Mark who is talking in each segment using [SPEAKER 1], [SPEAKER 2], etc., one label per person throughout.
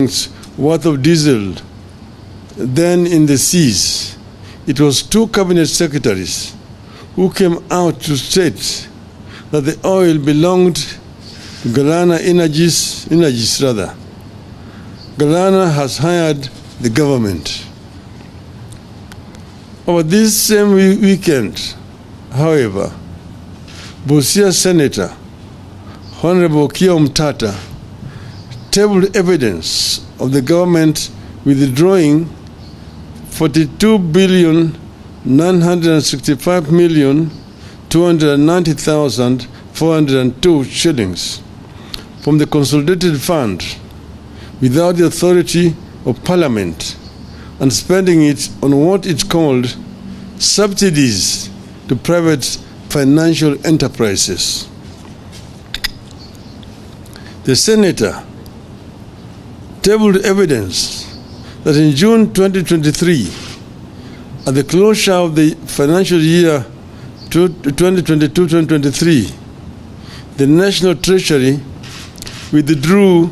[SPEAKER 1] worth of diesel then in the seas. It was 2 cabinet secretaries who came out to state that the oil belonged to Galana Energies. Galana has hired the government. Over this same weekend, however, Busia Senator Honorable Keo Mtata tabled evidence of the government withdrawing 42,965,290,402 shillings from the consolidated fund without the authority of Parliament and spending it on what it called subsidies to private financial enterprises. The senator tabled evidence that in June 2023, at the closure of the financial year 2022-2023, the National Treasury withdrew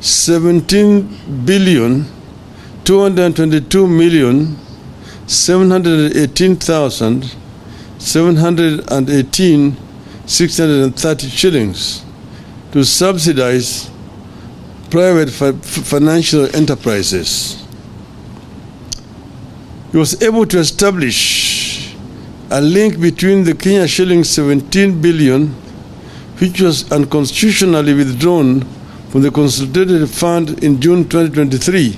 [SPEAKER 1] 17,222,718,630 shillings to subsidize private financial enterprises. He was able to establish a link between the Kenya shilling 17 billion, which was unconstitutionally withdrawn from the consolidated fund in June 2023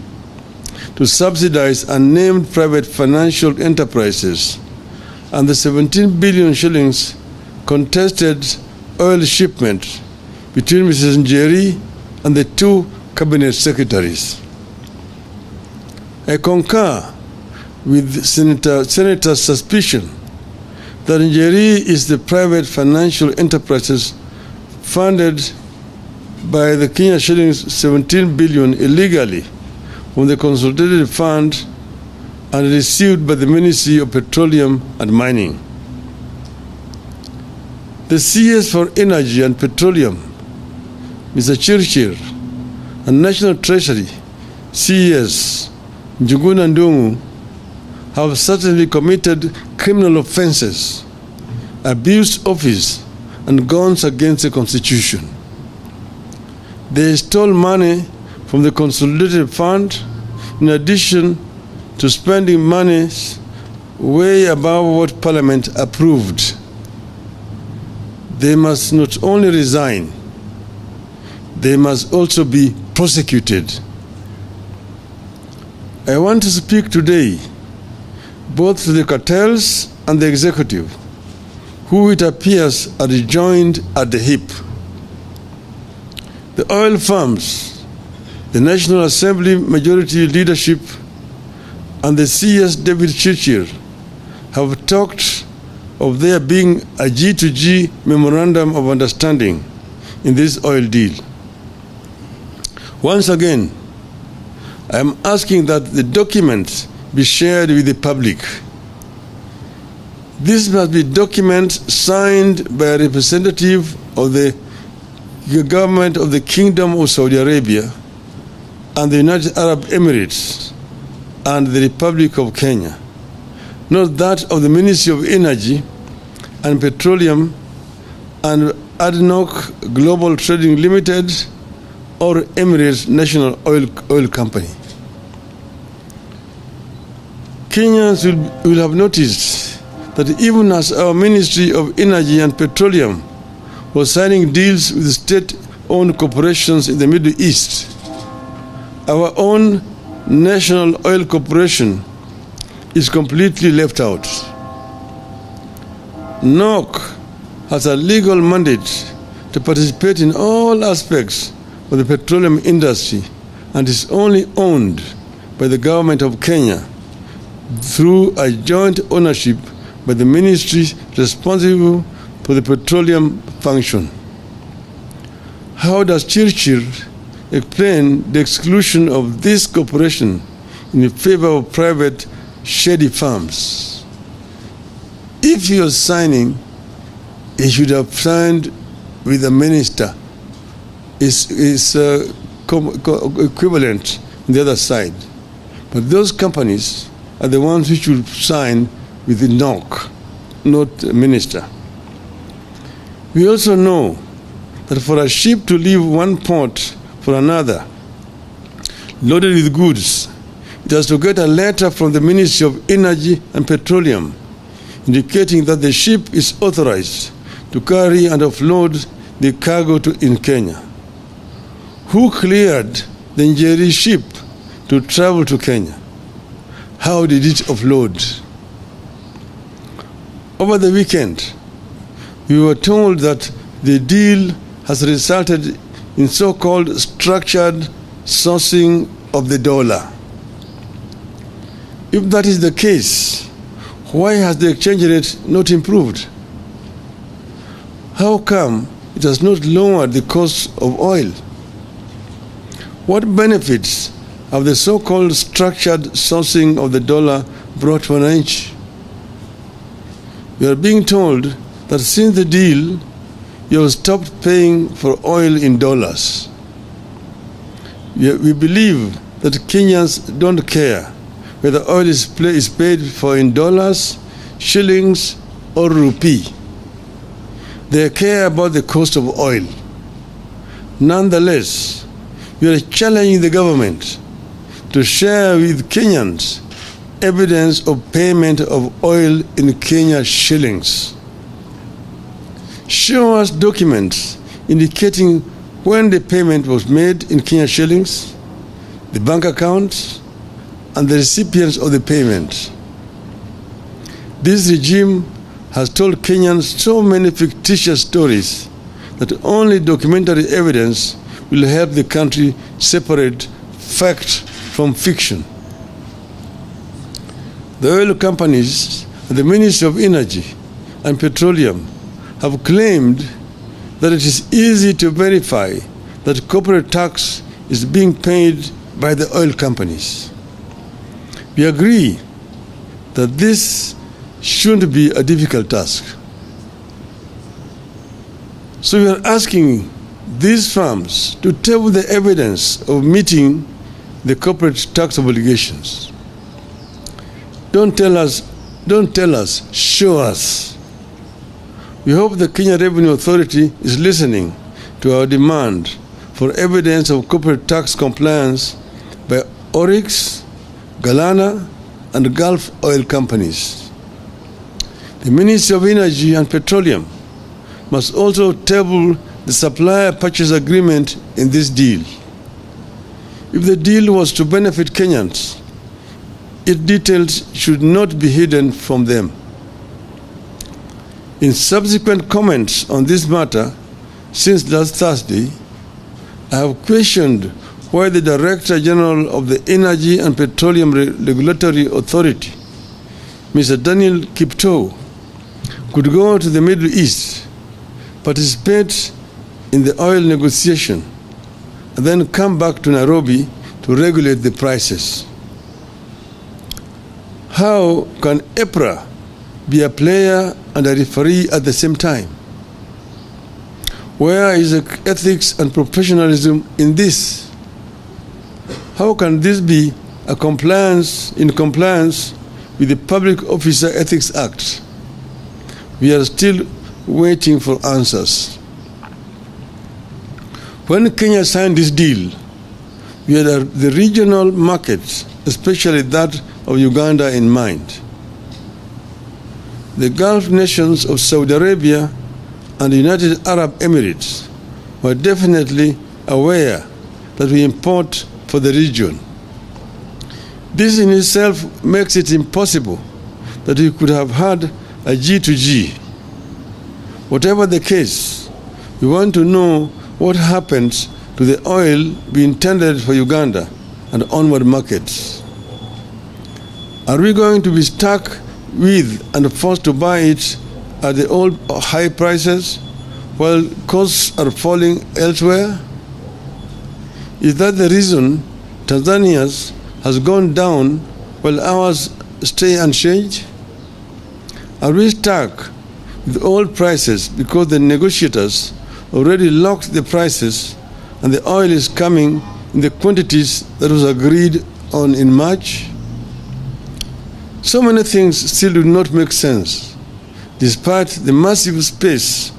[SPEAKER 1] to subsidize unnamed private financial enterprises, and the 17 billion shillings contested oil shipment between Mrs. Njeri and the 2 cabinet secretaries. I concur with Senator's suspicion that Njeri is the private financial enterprises funded by the Kenya shillings 17 billion illegally from the consolidated fund and received by the Ministry of Petroleum and Mining. The CS for Energy and Petroleum, Mr. Chirchir, and National Treasury, CES, Njuguna Ndungu, have certainly committed criminal offenses, abused office, and gone against the Constitution. They stole money from the consolidated fund in addition to spending money way above what Parliament approved. They must not only resign, they must also be prosecuted. I want to speak today both to the cartels and the executive, who it appears are joined at the hip. The oil firms, the National Assembly majority leadership, and the CS David Chirchir have talked of there being a G2G memorandum of understanding in this oil deal. Once again, I am asking that the documents be shared with the public. This must be document signed by a representative of the government of the Kingdom of Saudi Arabia and the United Arab Emirates and the Republic of Kenya, not that of the Ministry of Energy and Petroleum and ADNOC Global Trading Limited or Emirates National Oil Company. Kenyans will have noticed that even as our Ministry of Energy and Petroleum was signing deals with state-owned corporations in the Middle East, our own National Oil Corporation is completely left out. NOC has a legal mandate to participate in all aspects of the petroleum industry and is only owned by the government of Kenya through a joint ownership by the ministry responsible for the petroleum function. How does Chirchir explain the exclusion of this corporation in favor of private shady firms? If he was signing, he should have signed with the minister. His equivalent on the other side. But those companies are the ones who should sign with the NOC, not the minister. We also know that for a ship to leave one port for another, loaded with goods, it has to get a letter from the Ministry of Energy and Petroleum indicating that the ship is authorized to carry and offload the cargo in Kenya. Who cleared the Njeri ship to travel to Kenya? How did it offload? Over the weekend, we were told that the deal has resulted in so-called structured sourcing of the dollar. If that is the case, why has the exchange rate not improved? How come it has not lowered the cost of oil? What benefits have the so-called structured sourcing of the dollar brought to wananchi? We are being told that since the deal, you have stopped paying for oil in dollars. We believe that Kenyans don't care whether oil is paid for in dollars, shillings, or rupee. They care about the cost of oil. Nonetheless, we are challenging the government to share with Kenyans evidence of payment of oil in Kenya shillings. Show us documents indicating when the payment was made in Kenya shillings, the bank accounts, and the recipients of the payment. This regime has told Kenyans so many fictitious stories that only documentary evidence will help the country separate fact from fiction. The oil companies and the Ministry of Energy and Petroleum have claimed that it is easy to verify that corporate tax is being paid by the oil companies. We agree that this shouldn't be a difficult task. So we are asking these firms to table the evidence of meeting the corporate tax obligations. Don't tell us, show us. We hope the Kenya Revenue Authority is listening to our demand for evidence of corporate tax compliance by Oryx, Galana, and Gulf oil companies. The Ministry of Energy and Petroleum must also table the supplier purchase agreement in this deal. If the deal was to benefit Kenyans, its details should not be hidden from them. In subsequent comments on this matter, since last Thursday, I have questioned why the Director General of the Energy and Petroleum Regulatory Authority, Mr. Daniel Kiptoo, could go to the Middle East, participate in the oil negotiation, and then come back to Nairobi to regulate the prices. How can EPRA be a player and a referee at the same time? Where is the ethics and professionalism in this? How can this be in compliance with the Public Officer Ethics Act? We are still waiting for answers. When Kenya signed this deal, we had the regional markets, especially that of Uganda, in mind. The Gulf nations of Saudi Arabia and the United Arab Emirates were definitely aware that we import for the region. This in itself makes it impossible that we could have had a G2G. Whatever the case, we want to know what happens to the oil we intended for Uganda and onward markets. Are we going to be stuck with and forced to buy it at the old high prices while costs are falling elsewhere? Is that the reason Tanzania's has gone down while ours stay unchanged? Are we stuck with old prices because the negotiators already locked the prices and the oil is coming in the quantities that was agreed on in March? So many things still do not make sense, despite the massive space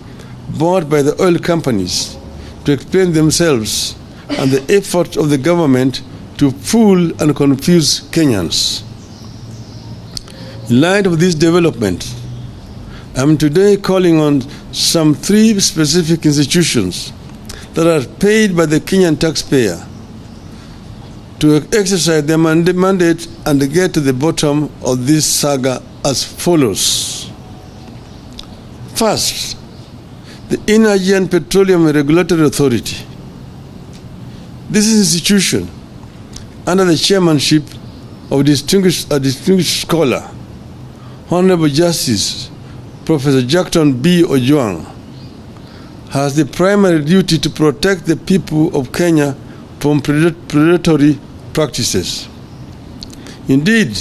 [SPEAKER 1] bought by the oil companies to explain themselves and the effort of the government to fool and confuse Kenyans. In light of this development, I am today calling on some 3 specific institutions that are paid by the Kenyan taxpayer to exercise their mandate and get to the bottom of this saga as follows. First, the Energy and Petroleum Regulatory Authority. This institution, under the chairmanship of a distinguished scholar, Honorable Justice Professor Jackton B. Ojwang, has the primary duty to protect the people of Kenya from predatory practices. Indeed,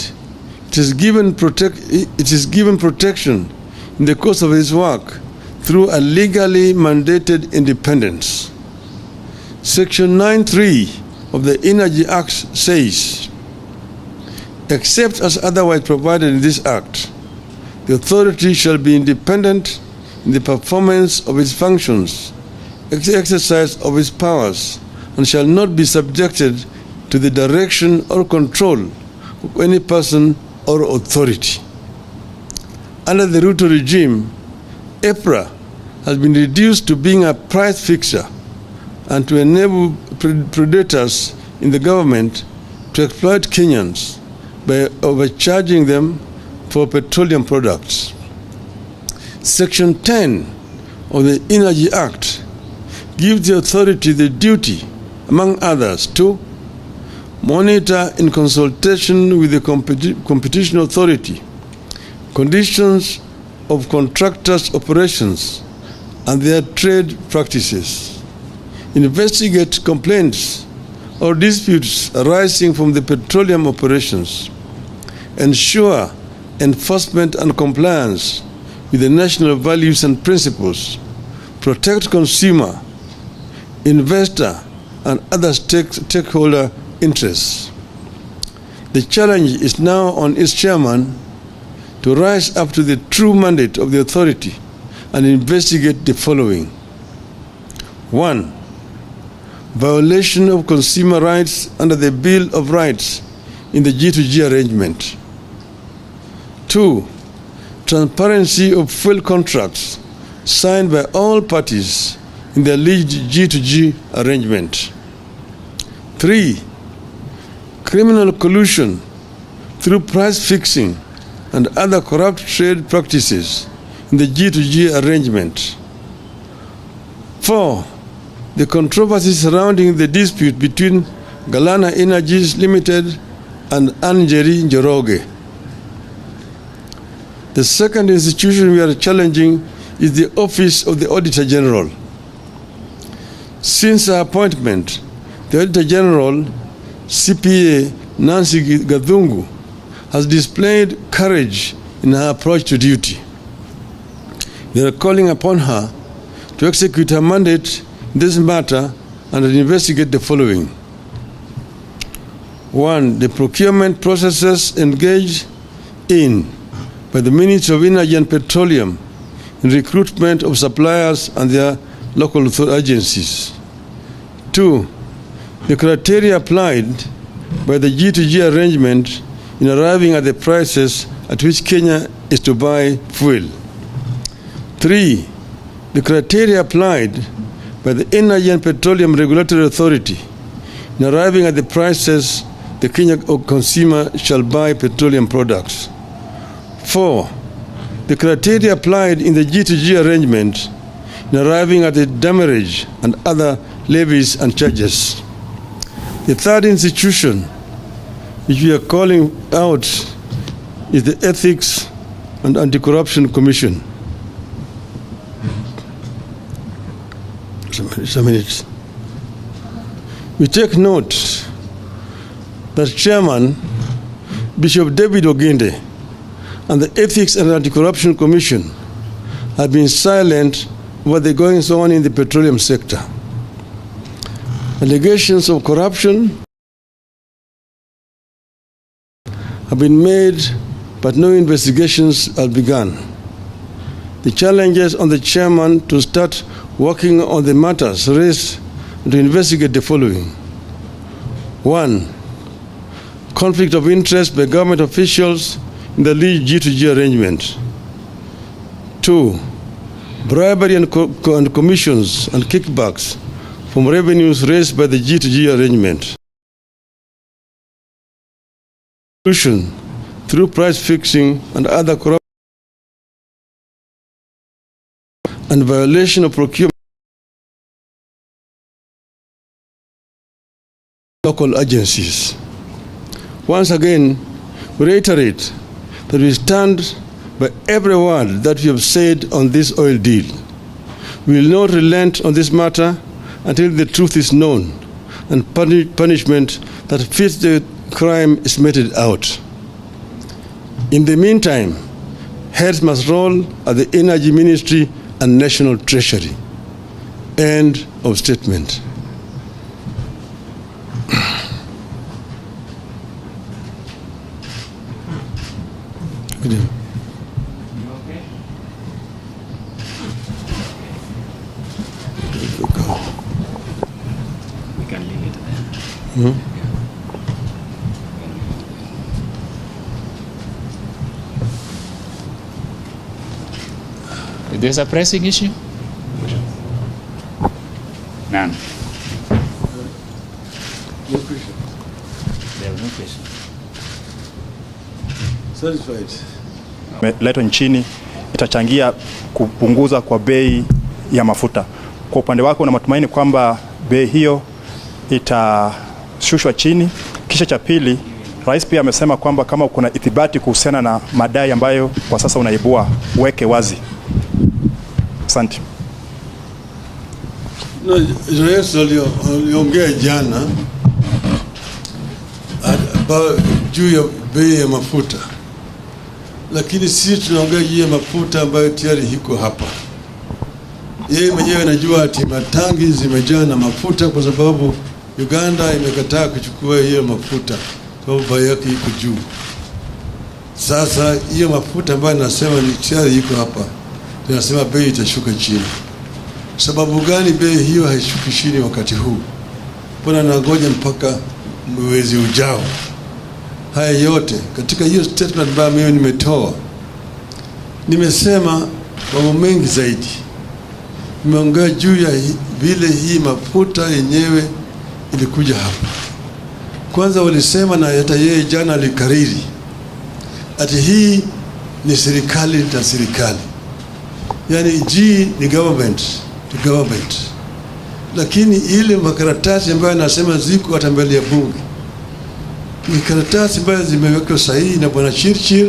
[SPEAKER 1] it is given protection in the course of its work through a legally mandated independence. Section 9(3) of the Energy Act says, except as otherwise provided in this Act, the authority shall be independent in the performance of its functions, exercise of its powers, and shall not be subjected to the direction or control of any person or authority. Under the Ruto regime, EPRA has been reduced to being a price fixer and to enable predators in the government to exploit Kenyans by overcharging them for petroleum products. Section 10 of the Energy Act gives the authority the duty, among others, to monitor in consultation with the competition authority conditions of contractors' operations and their trade practices, investigate complaints or disputes arising from the petroleum operations, ensure enforcement and compliance with the national values and principles, protect consumer, investor, and other stakeholder interests. The challenge is now on its chairman to rise up to the true mandate of the authority and investigate the following. 1. Violation of consumer rights under the Bill of Rights in the G2G arrangement. 2. Transparency of fuel contracts signed by all parties in the alleged G2G arrangement. 3. Criminal collusion through price fixing and other corrupt trade practices in the G2G arrangement. 4. The controversy surrounding the dispute between Galana Energies Limited and Anjeri Njoroge. The second institution we are challenging is the Office of the Auditor General. Since her appointment, the Auditor General, CPA Nancy Gathungu, has displayed courage in her approach to duty. We are calling upon her to execute her mandate in this matter and investigate the following. 1. The procurement processes engaged in by the Ministry of Energy and Petroleum in recruitment of suppliers and their local agencies. 2. The criteria applied by the G2G arrangement in arriving at the prices at which Kenya is to buy fuel. 3. The criteria applied by the Energy and Petroleum Regulatory Authority in arriving at the prices the Kenyan consumer shall buy petroleum products. 4. The criteria applied in the G2G arrangement in arriving at the demurrage and other levies and charges. The third institution which we are calling out is the Ethics and Anti-Corruption Commission. Just a minute. We take note that Chairman Bishop David Oginde and the Ethics and Anti-Corruption Commission have been silent about the goings on in the petroleum sector. Allegations of corruption have been made, but no investigations have begun. The challenges on the chairman to start working on the matters raised to investigate the following. 1. Conflict of interest by government officials in the alleged G2G arrangement. 2. Bribery and commissions and kickbacks from revenues raised by the G2G arrangement. Solution through price fixing and other corruption and violation of procurement local agencies. Once again, we reiterate that we stand by every word that we have said on this oil deal. We will not relent on this matter until the truth is known and punishment that fits the crime is meted out. In the meantime, heads must roll at the Energy Ministry and National Treasury. End of statement.
[SPEAKER 2] Okay. We can leave it there. There's a pressing issue? None.
[SPEAKER 1] No question.
[SPEAKER 2] There was no question.
[SPEAKER 1] Satisfied.
[SPEAKER 3] Leto nchini itachangia kupunguza kwa bei ya mafuta. Kwa upande wako una matumaini kwamba bei hiyo itashushwa chini? Kisha cha pili, Rais pia amesema kwamba kama kuna ithibati kuhusiana na madai ambayo kwa sasa unaibua, weke wazi. Asante.
[SPEAKER 1] Rais aliongea jana juu ya bei ya mafuta, lakini sisi tunaongea juu ya mafuta ambayo tayari iko hapa. Yeye mwenyewe anajua ati matangi zimejaa na mafuta kwa sababu Uganda imekataa kuchukua hiyo mafuta sababu bei yake iko juu. Sasa hiyo mafuta ambayo nasema ni tayari iko hapa, tunasema bei itashuka chini. Sababu gani bei hiyo haishuki chini wakati huu? Mbona nangoja mpaka mwezi ujao? Haya yote katika hiyo statement ambayo mimi nimetoa, nimesema mambo mengi zaidi. Nimeongea juu ya vile hii mafuta yenyewe ilikuja hapa. Kwanza walisema, na hata yeye jana alikariri, ati hii ni serikali na serikali, yani G ni government to government. Lakini ile makaratasi ambayo nasema ziko hata mbele ya bunge ni karatasi ambayo zimewekwa sahihi na bwana Chirchir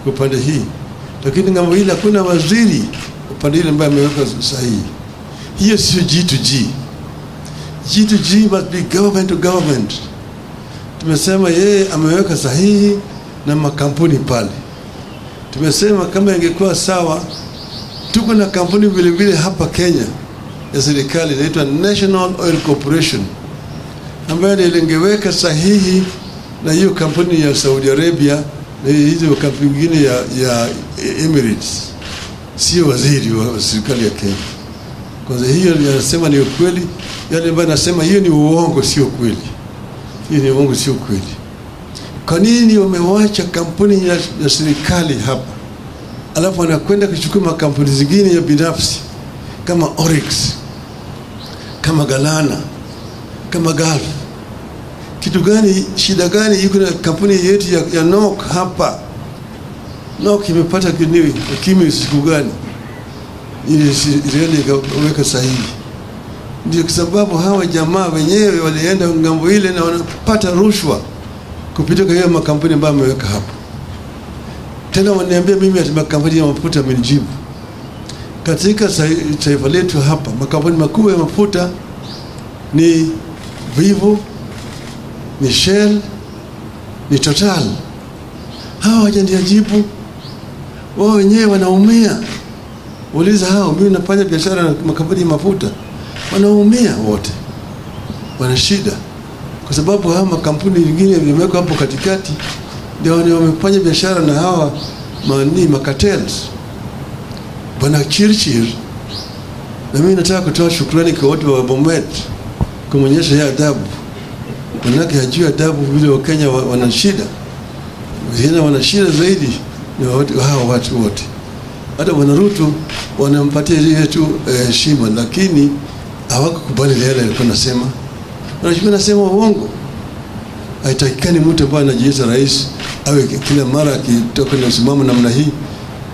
[SPEAKER 1] kwa upande hii, lakini ngambo ile hakuna waziri upande ile ambaye ameweka sahihi. Hiyo sio G2G. G2G must be government to government. Tumesema yeye ameweka sahihi na makampuni pale. Tumesema kama ingekuwa sawa, tuko na kampuni vile vile hapa Kenya ya serikali inaitwa National Oil Corporation ambayo ilingeweka sahihi na hiyo kampuni ya Saudi Arabia na hizo kampuni nyingine ya Emirates, sio waziri wa serikali ya Kenya. Kwanza hiyo yanasema ni ukweli, yale ambayo nasema hiyo ni uongo, sio kweli. Hiyo ni uongo, sio kweli. Kanini wamewacha kampuni ya serikali hapa, alafu wanakwenda kuchukua makampuni zingine ya binafsi kama Oryx, kama Galana, kama Gulf. Kitu gani, shida gani iko na kampuni yetu ya NOC hapa? NOC imepata kiniwi kimi siku gani ili Israeli ikaweka sahihi? Ndio kwa sababu hawa jamaa wenyewe walienda ngambo ile na wanapata rushwa kupitia kwa hiyo makampuni ambayo wameweka hapa. Tena waniambia mimi ati makampuni ya mafuta amenijibu. Katika taifa letu hapa makampuni makubwa ya mafuta ni Vivo, ni Shell, ni Total. Hawa hawajanijibu. Wao wenyewe wanaumia. Uliza hao, mimi nafanya biashara na makampuni ya mafuta. Wanaumia wote. wana shida, kwa sababu hawa makampuni mengine yamewekwa hapo katikati, ndio wamefanya biashara na hawa makatels. Bwana Chirchir, na mimi nataka kutoa shukrani kwa watu wa Bomet kumonyesha ya adabu, manake hajui adabu vile wa Kenya wana shida. Vile wana shida zaidi ni hawa watu wote. Hata Bwana Ruto wanampatia ile tu heshima, lakini hawakukubali yale alikuwa anasema. Wanachukua nasema uongo. Haitakikani mtu ambaye anajiita rais awe kila mara akitoka na msimamo namna hii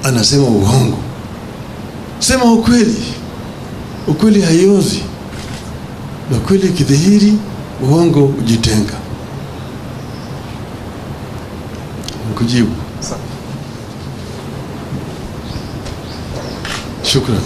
[SPEAKER 1] anasema uongo. Sema ukweli. Ukweli haiozi. Na ukweli kidhihiri, uongo ujitenga. Kujibu. Shukran.